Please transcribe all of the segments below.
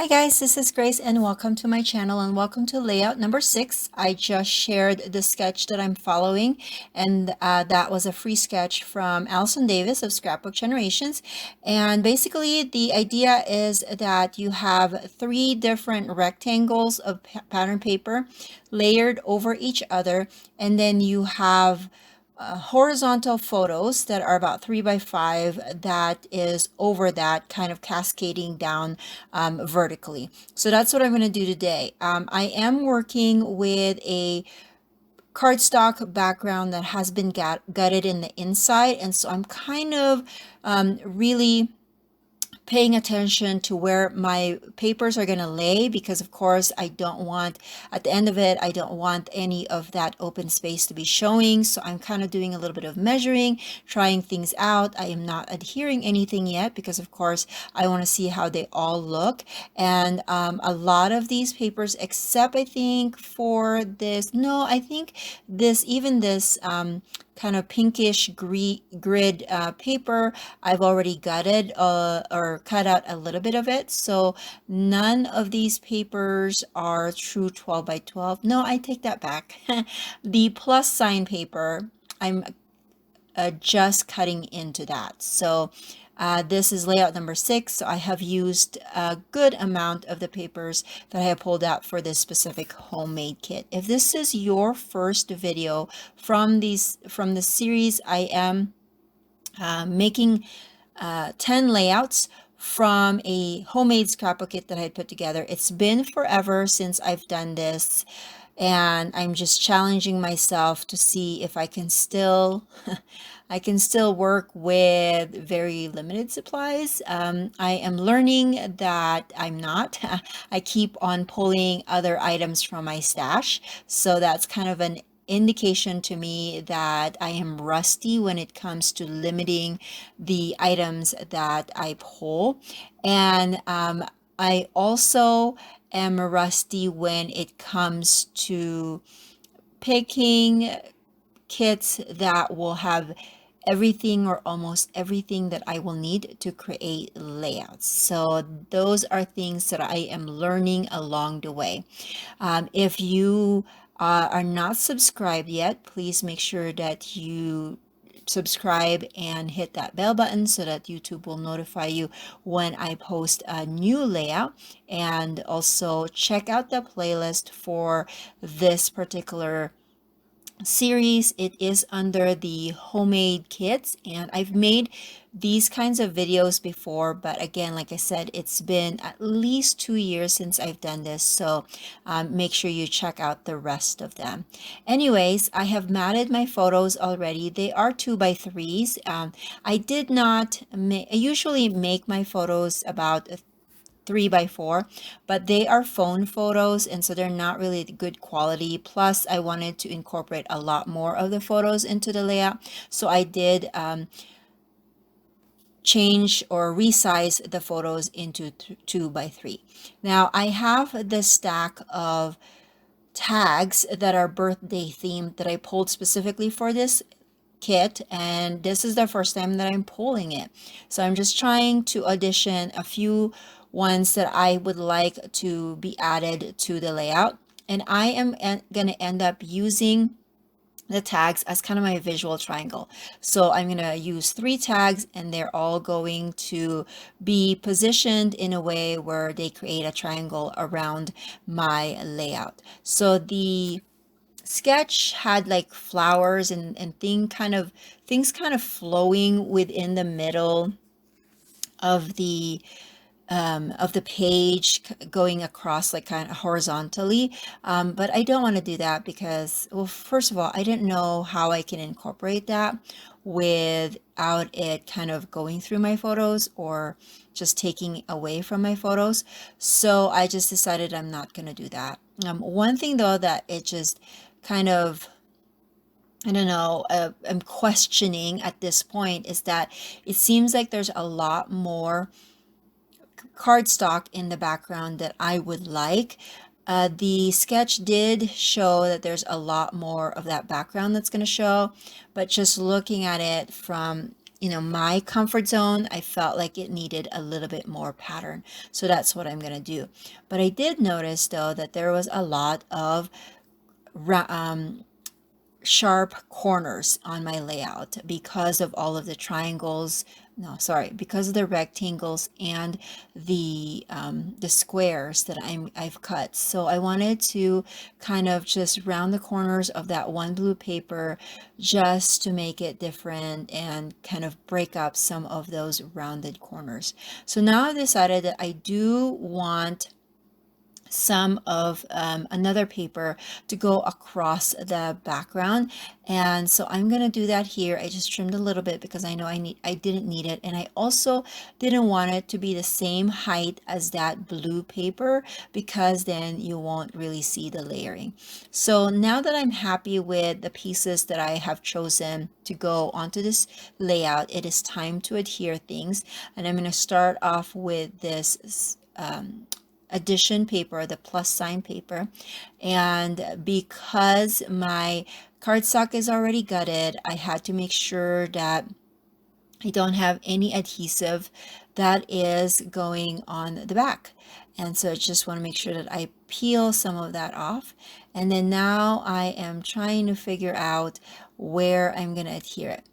Hi guys, this is Grace and welcome to my channel and welcome to layout number 6. I just shared the sketch that I'm following and that was a free sketch from Allison Davis of Scrapbook Generations. And basically the idea is that you have 3 different rectangles of pattern paper layered over each other, and then you have horizontal photos that are about 3 by 5 that is over that, kind of cascading down vertically. So that's what I'm going to do today. I am working with a cardstock background that has been gutted in the inside, and so I'm kind of really paying attention to where my papers are going to lay, because of course I don't want, at the end of it, I don't want any of that open space to be showing. So I'm kind of doing a little bit of measuring, trying things out. I am not adhering anything yet because of course I want to see how they all look. And a lot of these papers, except I think for this, no, I think this, even this kind of pinkish grid paper, I've already gutted or cut out a little bit of it. So none of these papers are true 12 by 12. No, I take that back. The plus sign paper, I'm just cutting into that. So this is layout number 6. So I have used a good amount of the papers that I have pulled out for this specific homemade kit. If this is your first video from the series, I am making 10 layouts from a homemade scrapbook kit that I had put together. It's been forever since I've done this, and I'm just challenging myself to see if I can still I can still work with very limited supplies. I am learning that I'm not. I keep on pulling other items from my stash, so that's kind of an indication to me that I am rusty when it comes to limiting the items that I pull. And I also am rusty when it comes to picking kits that will have everything or almost everything that I will need to create layouts. So those are things that I am learning along the way. If you are not subscribed yet, please make sure that you subscribe and hit that bell button so that YouTube will notify you when I post a new layout. And also check out the playlist for this particular series. It is under the homemade kits, and I've made these kinds of videos before, but again, like I said, it's been at least 2 years since I've done this, so make sure you check out the rest of them. Anyways, I have matted my photos already. They are 2 by 3s. I did not I usually make my photos about 3 by 4, but they are phone photos, and so they're not really good quality. Plus I wanted to incorporate a lot more of the photos into the layout, so I did change or resize the photos into 2 by 3. Now I have this stack of tags that are birthday themed that I pulled specifically for this kit, and this is the first time that I'm pulling it. So I'm just trying to audition a few ones that I would like to be added to the layout, and I am going to end up using the tags as kind of my visual triangle. So I'm going to use 3 tags, and they're all going to be positioned in a way where they create a triangle around my layout. So the sketch had like flowers and things kind of flowing within the middle of the page, going across like kind of horizontally, but I don't want to do that because, well, first of all, I didn't know how I can incorporate that without it kind of going through my photos or just taking away from my photos. So I just decided I'm not going to do that. One thing though that it just kind of, I don't know, I'm questioning at this point is that it seems like there's a lot more cardstock in the background that I would like. The sketch did show that there's a lot more of that background that's going to show, but just looking at it from my comfort zone, I felt like it needed a little bit more pattern. So that's what I'm going to do. But I did notice though that there was a lot of sharp corners on my layout because of all of the triangles, no, sorry, because of the rectangles and the squares that I've cut. So I wanted to kind of just round the corners of that one blue paper just to make it different and kind of break up some of those rounded corners. So now I've decided that I do want some of another paper to go across the background, and so I'm gonna do that here. I just trimmed a little bit because I know I didn't need it, and I also didn't want it to be the same height as that blue paper because then you won't really see the layering. So now that I'm happy with the pieces that I have chosen to go onto this layout, it is time to adhere things, and I'm going to start off with this addition paper, the plus sign paper. And because my cardstock is already gutted, I had to make sure that I don't have any adhesive that is going on the back. And so I just want to make sure that I peel some of that off. And then now I am trying to figure out where I'm going to adhere it.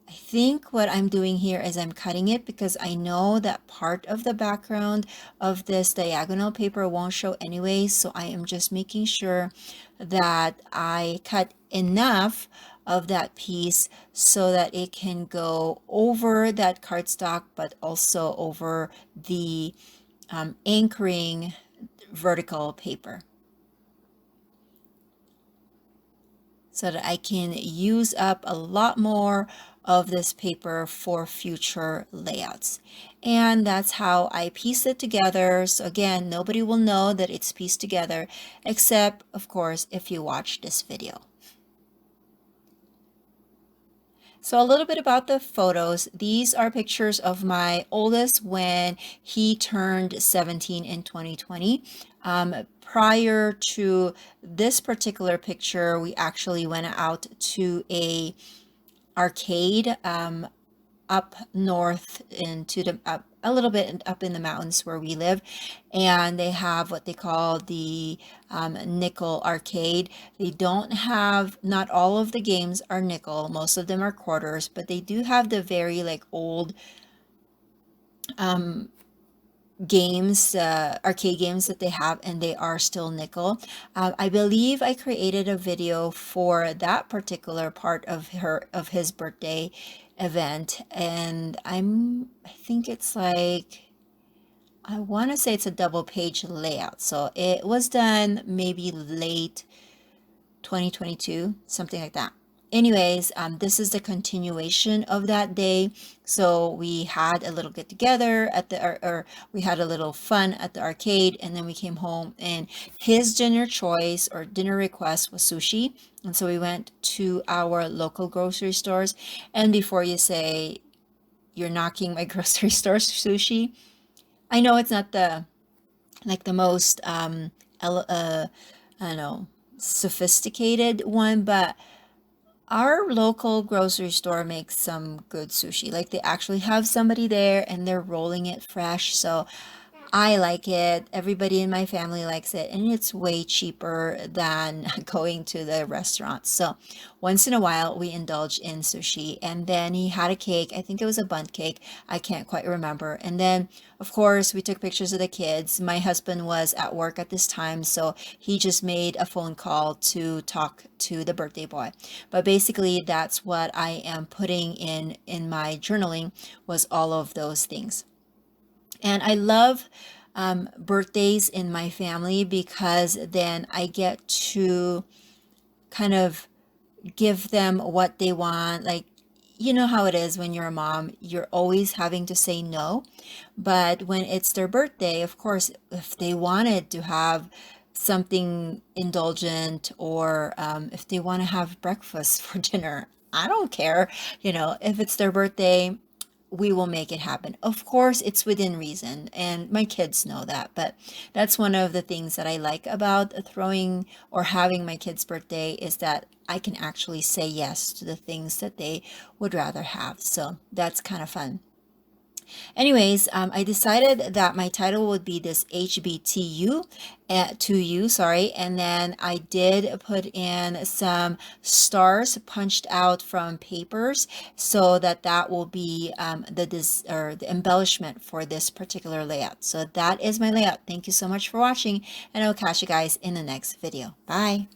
I think what I'm doing here is I'm cutting it because I know that part of the background of this diagonal paper won't show anyway. So I am just making sure that I cut enough of that piece so that it can go over that cardstock, but also over the anchoring vertical paper, so that I can use up a lot more of this paper for future layouts. And that's how I piece it together. So again, nobody will know that it's pieced together, except of course, if you watch this video. So a little bit about the photos. These are pictures of my oldest when he turned 17 in 2020. Prior to this particular picture, we actually went out to a arcade up north into the a little bit up in the mountains where we live, and they have what they call the nickel arcade. They don't have, not all of the games are nickel, most of them are quarters, but they do have the very like old games, arcade games that they have, and they are still nickel. I believe I created a video for that particular part of his birthday event, and I think it's like, I want to say it's a double page layout. So it was done maybe late 2022, something like that. Anyways, this is the continuation of that day. So we had a little get together at the, or we had a little fun at the arcade, and then we came home, and his dinner choice or dinner request was sushi. And so we went to our local grocery stores. And before you say you're knocking my grocery store sushi, I know it's not the like the most I don't know, sophisticated one, but our local grocery store makes some good sushi. Like they actually have somebody there and they're rolling it fresh. So I like it. Everybody in my family likes it, and it's way cheaper than going to the restaurant. So once in a while, we indulge in sushi. And then he had a cake. I think it was a bundt cake. I can't quite remember. And then, of course, we took pictures of the kids. My husband was at work at this time, so he just made a phone call to talk to the birthday boy. But basically, that's what I am putting in my journaling, was all of those things. And I love birthdays in my family because then I get to kind of give them what they want. Like, you know how it is when you're a mom, you're always having to say no. But when it's their birthday, of course, if they wanted to have something indulgent, or if they want to have breakfast for dinner, I don't care. If it's their birthday, we will make it happen. Of course, it's within reason, and my kids know that, but that's one of the things that I like about throwing or having my kids' birthday, is that I can actually say yes to the things that they would rather have. So that's kind of fun. Anyways, I decided that my title would be this HBTU, to you, sorry, and then I did put in some stars punched out from papers, so that that will be the embellishment for this particular layout. So that is my layout. Thank you so much for watching, and I'll catch you guys in the next video. Bye.